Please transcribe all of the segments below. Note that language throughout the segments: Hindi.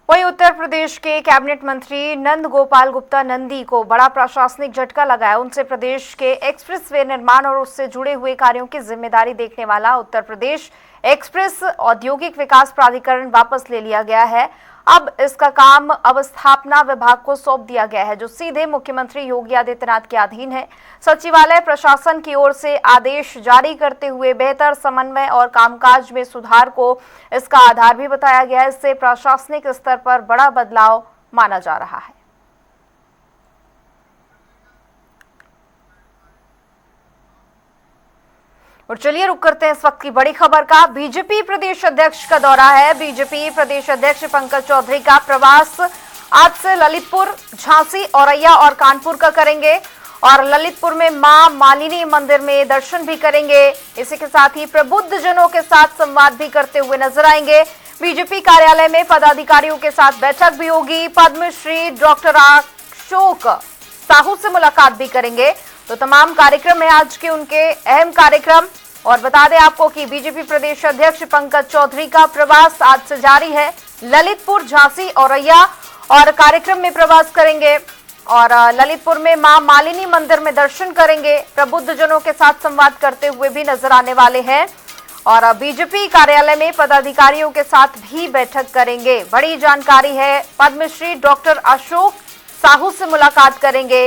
वहीं उत्तर प्रदेश के कैबिनेट मंत्री नंद गोपाल गुप्ता नंदी को बड़ा प्रशासनिक झटका लगा है। उनसे प्रदेश के एक्सप्रेस-वे निर्माण और उससे जुड़े हुए कार्यों की जिम्मेदारी देखने वाला उत्तर प्रदेश एक्सप्रेस औद्योगिक विकास प्राधिकरण वापस ले लिया गया है। अब इसका काम अवस्थापना विभाग को सौंप दिया गया है, जो सीधे मुख्यमंत्री योगी आदित्यनाथ के अधीन है। सचिवालय प्रशासन की ओर से आदेश जारी करते हुए बेहतर समन्वय और कामकाज में सुधार को इसका आधार भी बताया गया है। इससे प्रशासनिक स्तर पर बड़ा बदलाव माना जा रहा है। और चलिए रुक करते हैं इस वक्त की बड़ी खबर का। बीजेपी प्रदेश अध्यक्ष का दौरा है। बीजेपी प्रदेश अध्यक्ष पंकज चौधरी का प्रवास आज से ललितपुर, झांसी, औरैया और कानपुर का करेंगे और ललितपुर में मां मालिनी मंदिर में दर्शन भी करेंगे। इसी के साथ ही प्रबुद्ध जनों के साथ संवाद भी करते हुए नजर आएंगे। बीजेपी कार्यालय में पदाधिकारियों के साथ बैठक भी होगी। पद्मश्री डॉक्टर अशोक साहू से मुलाकात भी करेंगे। तो तमाम कार्यक्रम है आज के उनके अहम कार्यक्रम। और बता दें आपको कि बीजेपी प्रदेश अध्यक्ष पंकज चौधरी का प्रवास आज से जारी है। ललितपुर, झांसी, औरैया और कार्यक्रम में प्रवास करेंगे और ललितपुर में मां मालिनी मंदिर में दर्शन करेंगे। प्रबुद्ध जनों के साथ संवाद करते हुए भी नजर आने वाले हैं और बीजेपी कार्यालय में पदाधिकारियों के साथ भी बैठक करेंगे। बड़ी जानकारी है। पद्मश्री डॉक्टर अशोक साहू से मुलाकात करेंगे।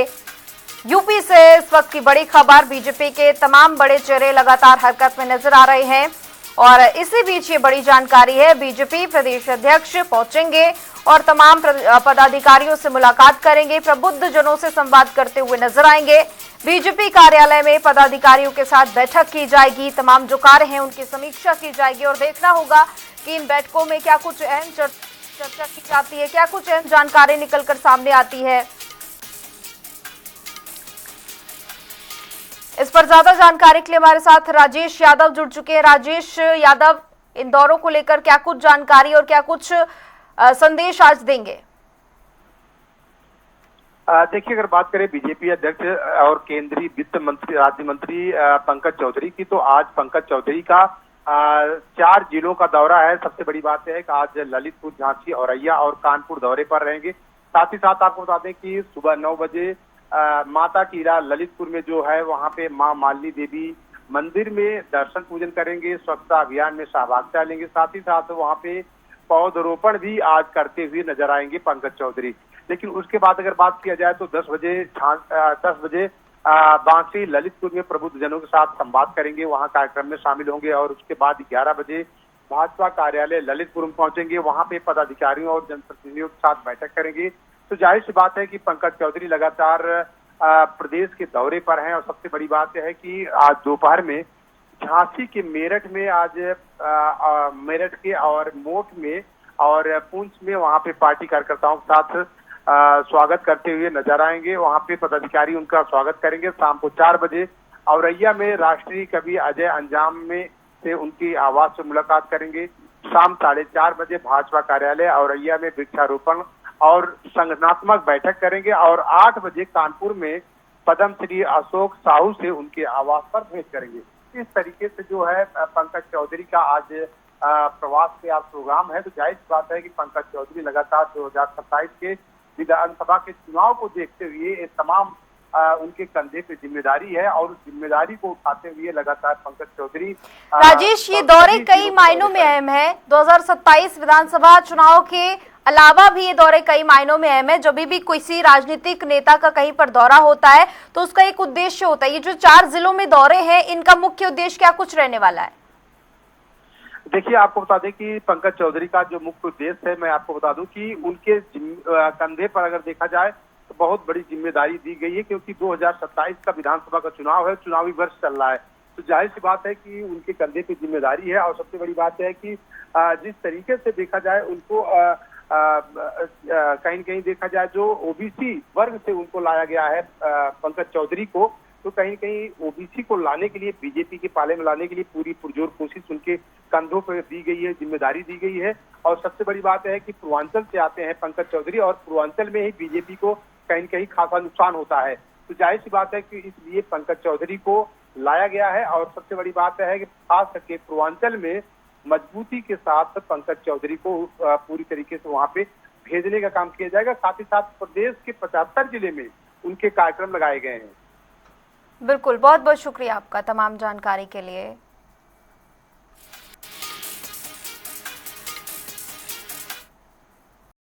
यूपी से इस वक्त की बड़ी खबर। बीजेपी के तमाम बड़े चेहरे लगातार हरकत में नजर आ रहे हैं और इसी बीच ये बड़ी जानकारी है। बीजेपी प्रदेश अध्यक्ष पहुंचेंगे और तमाम पदाधिकारियों से मुलाकात करेंगे। प्रबुद्ध जनों से संवाद करते हुए नजर आएंगे। बीजेपी कार्यालय में पदाधिकारियों के साथ बैठक की जाएगी। तमाम जो कार्य हैं उनकी समीक्षा की जाएगी और देखना होगा कि इन बैठकों में क्या कुछ अहम चर्चा की जाती है, क्या कुछ अहम जानकारी निकलकर सामने आती है। इस पर ज्यादा जानकारी के लिए हमारे साथ राजेश यादव जुड़ चुके हैं। राजेश यादव, इन दौरों को लेकर क्या कुछ जानकारी और क्या कुछ संदेश आज देंगे? देखिए, अगर बात करें बीजेपी अध्यक्ष और केंद्रीय वित्त मंत्री राज्य मंत्री पंकज चौधरी की, तो आज पंकज चौधरी का 4 जिलों का दौरा है। सबसे बड़ी बात यह है कि आज ललितपुर, झांसी, औरैया और कानपुर दौरे पर रहेंगे। साथ ही साथ आपको बता दें कि सुबह 9 बजे माता टीला ललितपुर में जो है वहां पे मां मालिनी देवी मंदिर में दर्शन पूजन करेंगे। स्वच्छता अभियान में सहभागिता लेंगे। साथ ही साथ वहां पे पौधरोपण भी आज करते हुए नजर आएंगे पंकज चौधरी। लेकिन उसके बाद अगर बात किया जाए तो 10 बजे बांसी ललितपुर में प्रबुद्ध जनों के साथ संवाद करेंगे, वहां कार्यक्रम में शामिल होंगे और उसके बाद 11 बजे भाजपा कार्यालय ललितपुर में पहुंचेंगे। वहां पे पदाधिकारियों और जनप्रतिनिधियों के साथ बैठक करेंगे। तो जाहिर सी बात है कि पंकज चौधरी लगातार प्रदेश के दौरे पर हैं और सबसे बड़ी बात यह है कि आज दोपहर में झांसी के मेरठ में आज मेरठ के और मोट में और पुंछ में वहां पे पार्टी कार्यकर्ताओं के साथ स्वागत करते हुए नजर आएंगे। वहां पे पदाधिकारी उनका स्वागत करेंगे। शाम को 4 बजे औरैया में राष्ट्रीय कवि अजय अंजाम में से उनकी आवास से मुलाकात करेंगे। शाम 4:30 बजे भाजपा कार्यालय औरैया में वृक्षारोपण और संगठनात्मक बैठक करेंगे और 8 बजे कानपुर में पद्मश्री अशोक साहू से उनके आवास पर भेंट करेंगे। इस तरीके से जो है पंकज चौधरी का आज प्रवास के आज प्रोग्राम है। तो जाहिर बात है कि पंकज चौधरी लगातार 2027 के विधानसभा के चुनाव को देखते हुए ये तमाम उनके कंधे पे जिम्मेदारी है और उस जिम्मेदारी को उठाते हुए लगातार पंकज चौधरी। राजेश, ये दौरे कई मायनों में अहम है। 2027 विधानसभा चुनाव के अलावा भी ये दौरे कई मायनों में अहम है। जब भी किसी राजनीतिक नेता का कहीं पर दौरा होता है तो उसका एक उद्देश्य होता है। ये जो 4 जिलों में दौरे हैं, इनका मुख्य उद्देश्य क्या कुछ रहने वाला है? देखिए, आपको बता दें कि पंकज चौधरी का जो मुख्य उद्देश्य है, मैं आपको बता दूं कि उनके कंधे पर अगर देखा जाए तो बहुत बड़ी जिम्मेदारी दी गई है, क्योंकि 2027 का विधानसभा का चुनाव है, चुनावी वर्ष चल रहा है। तो जाहिर सी बात है कि उनके कंधे पे जिम्मेदारी है और सबसे बड़ी बात है कि जिस तरीके से देखा जाए उनको कहीं न कहीं देखा जाए जो ओबीसी वर्ग से उनको लाया गया है पंकज चौधरी को, तो कहीं कहीं ओबीसी को लाने के लिए, बीजेपी के पाले में लाने के लिए पूरी पुरजोर कोशिश उनके कंधों पर दी गई है, जिम्मेदारी दी गई है। और सबसे बड़ी बात है कि पूर्वांचल से आते हैं पंकज चौधरी और पूर्वांचल में ही बीजेपी को कहीं न कहीं खासा नुकसान होता है। तो जाहिर सी बात है कि इसलिए पंकज चौधरी को लाया गया है और सबसे बड़ी बात है कि खास करके पूर्वांचल में मजबूती के साथ पंकज चौधरी को पूरी तरीके से वहां पे भेजने का काम किया जाएगा। साथ ही साथ प्रदेश के 75 जिले में उनके कार्यक्रम लगाए गए हैं। बिल्कुल, बहुत बहुत शुक्रिया आपका तमाम जानकारी के लिए।